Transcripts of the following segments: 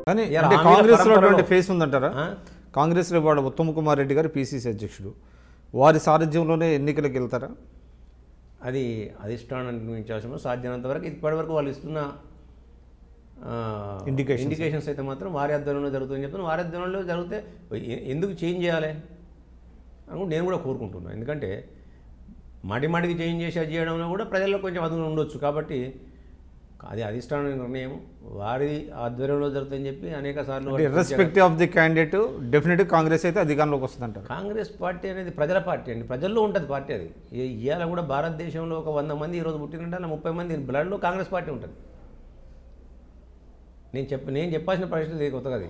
కానీ కాంగ్రెస్లో అటువంటి ఫేస్ ఉందంటారా? కాంగ్రెస్లో వాడు ఉత్తమ్ కుమార్ రెడ్డి గారు పిసిసి అధ్యక్షుడు, వారి సారథ్యంలోనే ఎన్నికలకు వెళ్తారా? అది అధిష్టానం నిర్మించాల్సిన సాధ్యమైనంత వరకు ఇప్పటివరకు వాళ్ళు ఇస్తున్న ఇండికేషన్స్ అయితే మాత్రం వారి ఆధ్వర్యంలో జరుగుతుందని చెప్తున్నాను. వారి ఆధ్వర్యంలో జరిగితే ఎందుకు చేంజ్ చేయాలి అనుకుంటే నేను కూడా కోరుకుంటున్నాను. ఎందుకంటే మాటికి చేంజ్ చేసి అది చేయడంలో కూడా ప్రజల్లో కొంచెం అదును ఉండొచ్చు. కాబట్టి అది అధిష్టాన నిర్ణయం, వారి ఆధ్వర్యంలో జరుగుతుందని చెప్పి అనేక సార్లు ఇర్రెస్పెక్టివ్ ఆఫ్ ది క్యాండిడేట్ డెఫినెట్గా కాంగ్రెస్ అయితే అధికారంలోకి వస్తుందంటారు. కాంగ్రెస్ పార్టీ అనేది ప్రజల పార్టీ అండి, ప్రజల్లో ఉంటుంది పార్టీ. అది ఇవాళ కూడా భారతదేశంలో ఒక 100 మంది ఈరోజు పుట్టినంటే అలా 30 మంది బ్లడ్లో కాంగ్రెస్ పార్టీ ఉంటుంది. నేను చెప్పాల్సిన పరిస్థితి కొత్తగా అది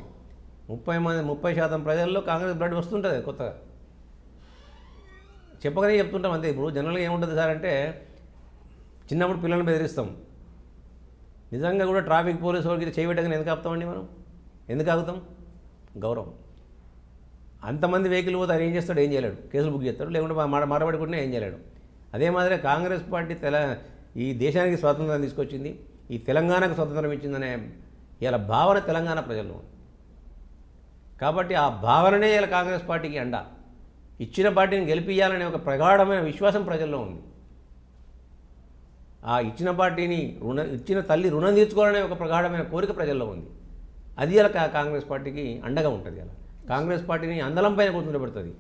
30% ప్రజల్లో కాంగ్రెస్ బ్లడ్ వస్తుంటుంది కొత్తగా. చెప్పగానే చెప్తుంటాం అంతే. ఇప్పుడు జనరల్గా ఏముంటుంది సార్ అంటే, చిన్నప్పుడు పిల్లల్ని బెదిరిస్తాం. నిజంగా కూడా ట్రాఫిక్ పోలీసు వాళ్ళకి చేయబెట్టగానే ఎందుకు ఆపుతామండి మనం? ఎందుకు ఆగుతాం? గౌరవం. అంతమంది వెహికల్ పోతే ఆయన ఏం చేస్తాడు? ఏం చేయలేడు. కేసులు బుక్ చేస్తాడు, లేకుంటే మరబడుకుంటే ఏం చేయలేడు. అదే మాదిరిగా కాంగ్రెస్ పార్టీ ఈ దేశానికి స్వాతంత్రం తీసుకొచ్చింది, ఈ తెలంగాణకు స్వాతంత్రం ఇచ్చిందనే ఇలా భావన తెలంగాణ ప్రజల్లో ఉంది. కాబట్టి ఆ భావననే ఇలా కాంగ్రెస్ పార్టీకి అండ. ఇచ్చిన పార్టీని గెలిపియాలనే ఒక ప్రగాఢమైన విశ్వాసం ప్రజల్లో ఉంది. ఆ ఇచ్చిన పార్టీని ఇచ్చిన తల్లి రుణం తీర్చుకోవాలనే ఒక ప్రగాఢమైన కోరిక ప్రజల్లో ఉంది. అది ఇలా కాంగ్రెస్ పార్టీకి అండగా ఉంటుంది. అలా కాంగ్రెస్ పార్టీని అందలం పైన కూర్చుండబెడుతుంది.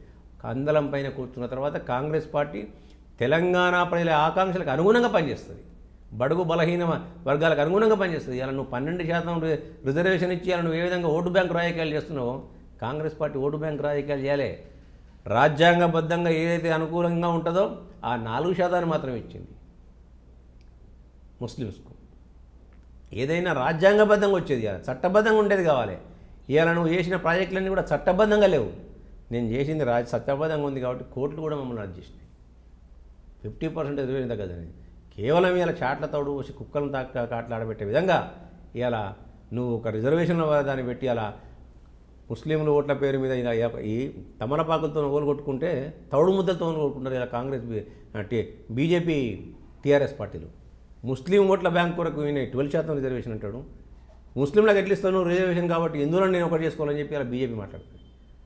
అందలం పైన కూర్చున్న తర్వాత కాంగ్రెస్ పార్టీ తెలంగాణ ప్రజల ఆకాంక్షలకు అనుగుణంగా పనిచేస్తుంది, బడుగు బలహీన వర్గాలకు అనుగుణంగా పనిచేస్తుంది. ఇలా నువ్వు 12% రిజర్వేషన్ ఇచ్చి ఇలా నువ్వు ఏ విధంగా ఓటు బ్యాంక్ రాజకీయాలు చేస్తున్నావో కాంగ్రెస్ పార్టీ ఓటు బ్యాంక్ రాజకీయాలు చేయాలి. రాజ్యాంగబద్ధంగా ఏదైతే అనుకూలంగా ఉంటుందో ఆ 4% మాత్రమే ఇచ్చింది ముస్లిమ్స్కు. ఏదైనా రాజ్యాంగబద్ధంగా వచ్చేది కాదు, చట్టబద్ధంగా ఉండేది కావాలి. ఇవాళ నువ్వు చేసిన ప్రాజెక్టులన్నీ కూడా చట్టబద్ధంగా లేవు. నేను చేసింది చట్టబద్ధంగా ఉంది కాబట్టి కోర్టులు కూడా మమ్మల్ని రద్దు చేసినాయి. 50% ఎదురైంది కదండి. కేవలం ఇలా చాట్ల తోడు వచ్చి కుక్కలను కాట్లాడబెట్టే విధంగా ఇలా నువ్వు ఒక రిజర్వేషన్ల దాన్ని పెట్టి అలా ముస్లింల ఓట్ల పేరు మీద ఇలా ఈ తమలపాకులతో ఓలు కొట్టుకుంటే తౌడు ముద్దలతో ఓలు కొట్టుకుంటారు ఇలా కాంగ్రెస్ బీజేపీ టీఆర్ఎస్ పార్టీలు. ముస్లిం ఓట్ల బ్యాంక్ కొరకు 12% రిజర్వేషన్ అంటాడు. ముస్లింలకు ఎట్లా ఇస్తాను రిజర్వేషన్ కాబట్టి ఎందులో నేను ఒకటి చేసుకోవాలని చెప్పి అలా బీజేపీ మాట్లాడుతుంది.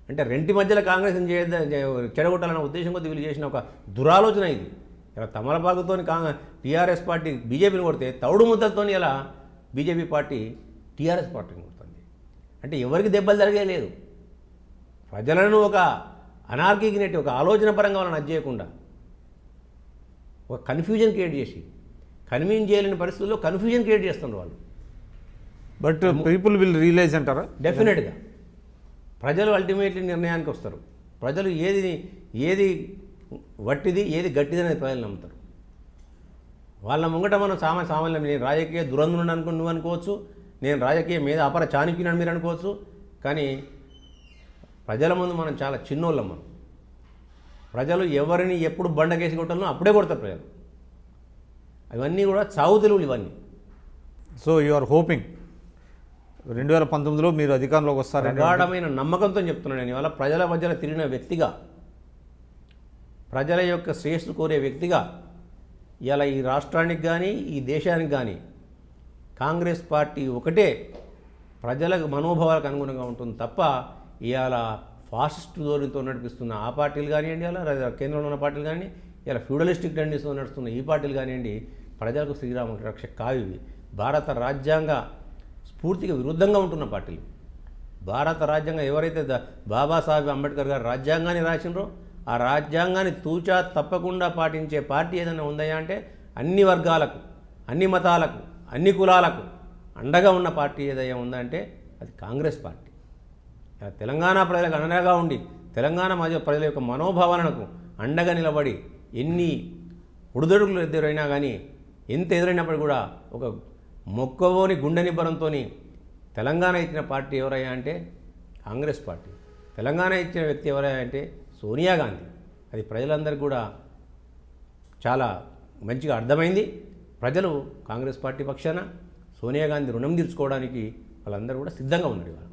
అంటే రెంటి మధ్యలో కాంగ్రెస్ చెడగొట్టాలన్న ఉద్దేశం కొద్ది వీళ్ళు చేసిన ఒక దురాలోచన ఇది. ఇలా తమలపాకుతో టీఆర్ఎస్ పార్టీ బీజేపీని కొడితే తౌడు ముద్దలతో ఇలా బీజేపీ పార్టీ టీఆర్ఎస్ పార్టీని కొడుతుంది. అంటే ఎవరికి దెబ్బలు జరిగేలేదు. ప్రజలను ఒక అనార్కీకి నెట్టి ఒక ఆలోచన పరంగా వాళ్ళని అజ్జేయకుండా ఒక కన్ఫ్యూజన్ క్రియేట్ చేసి కన్వీన్ చేయలేని పరిస్థితుల్లో కన్ఫ్యూజన్ క్రియేట్ చేస్తున్నారు వాళ్ళు. బట్ పీపుల్ విల్ రియలైజ్ అంటారా? డెఫినెట్గా ప్రజలు అల్టిమేట్లీ నిర్ణయానికి వస్తారు. ప్రజలు ఏది వట్టిది ఏది గట్టిది అనేది ప్రజలు నమ్ముతారు. వాళ్ళ ముంగట మనం సామాన్యం నేను రాజకీయ దురంధులను అనుకుని నువ్వు అనుకోవచ్చు, నేను రాజకీయ మీద అపర చాణక్యుని మీరు అనుకోవచ్చు. కానీ ప్రజల ముందు మనం చాలా చిన్నోళ్ళం. మనం ప్రజలు ఎవరిని ఎప్పుడు బండకేసి కొట్టాలో అప్పుడే కొడతారు ప్రజలు. అవన్నీ కూడా చావు తెలుగులు ఇవన్నీ. సో యు ఆర్ హోపింగ్ 2019లో మీరు అధికారంలోకి వస్తారని ప్రగాఢమైన నమ్మకంతో చెప్తున్నాను. నేను ఇవాళ ప్రజల మధ్యలో తిరిగిన వ్యక్తిగా, ప్రజల యొక్క శ్రేయస్సు కోరే వ్యక్తిగా ఇలా ఈ రాష్ట్రానికి కానీ ఈ దేశానికి కానీ కాంగ్రెస్ పార్టీ ఒకటే ప్రజల మనోభావాలకు అనుగుణంగా ఉంటుంది తప్ప ఇవాళ ఫాసిస్ట్ ధోరణితో నడిపిస్తున్న ఆ పార్టీలు కానివ్వండి, అలా కేంద్రంలో ఉన్న పార్టీలు కానీ ఇలా ఫ్యూడలిస్టిక్ టెండెన్సీతో నడుస్తున్న ఈ పార్టీలు కానివ్వండి ప్రజలకు శ్రీరామ రక్ష కావు. ఇవి భారత రాజ్యాంగ స్ఫూర్తికి విరుద్ధంగా ఉంటున్న పార్టీలు. భారత రాజ్యాంగం ఎవరైతే బాబాసాహెబ్ అంబేద్కర్ గారు రాజ్యాంగాన్ని రాసినరో ఆ రాజ్యాంగాన్ని తూచా తప్పకుండా పాటించే పార్టీ ఏదైనా ఉందయా అంటే అన్ని వర్గాలకు, అన్ని మతాలకు, అన్ని కులాలకు అండగా ఉన్న పార్టీ ఏదైనా ఉందంటే అది కాంగ్రెస్ పార్టీ. తెలంగాణ ప్రజలకు అండగా ఉండి తెలంగాణ ప్రజల యొక్క మనోభావాలకు అండగా నిలబడి ఎన్ని ఉడుదడుగులు ఎదురైనా కానీ ఎంత ఎదురైనప్పుడు కూడా ఒక మొక్కవోని గుండె నిబ్బరంతో తెలంగాణ ఇచ్చిన పార్టీ ఎవరయ్యా అంటే కాంగ్రెస్ పార్టీ. తెలంగాణ ఇచ్చిన వ్యక్తి ఎవరయ్యా అంటే సోనియా గాంధీ. అది ప్రజలందరికీ కూడా చాలా మంచిగా అర్థమైంది. ప్రజలు కాంగ్రెస్ పార్టీ పక్షాన సోనియా గాంధీ రుణం తీర్చుకోవడానికి వాళ్ళందరూ కూడా సిద్ధంగా ఉన్నారు ఇవాళ.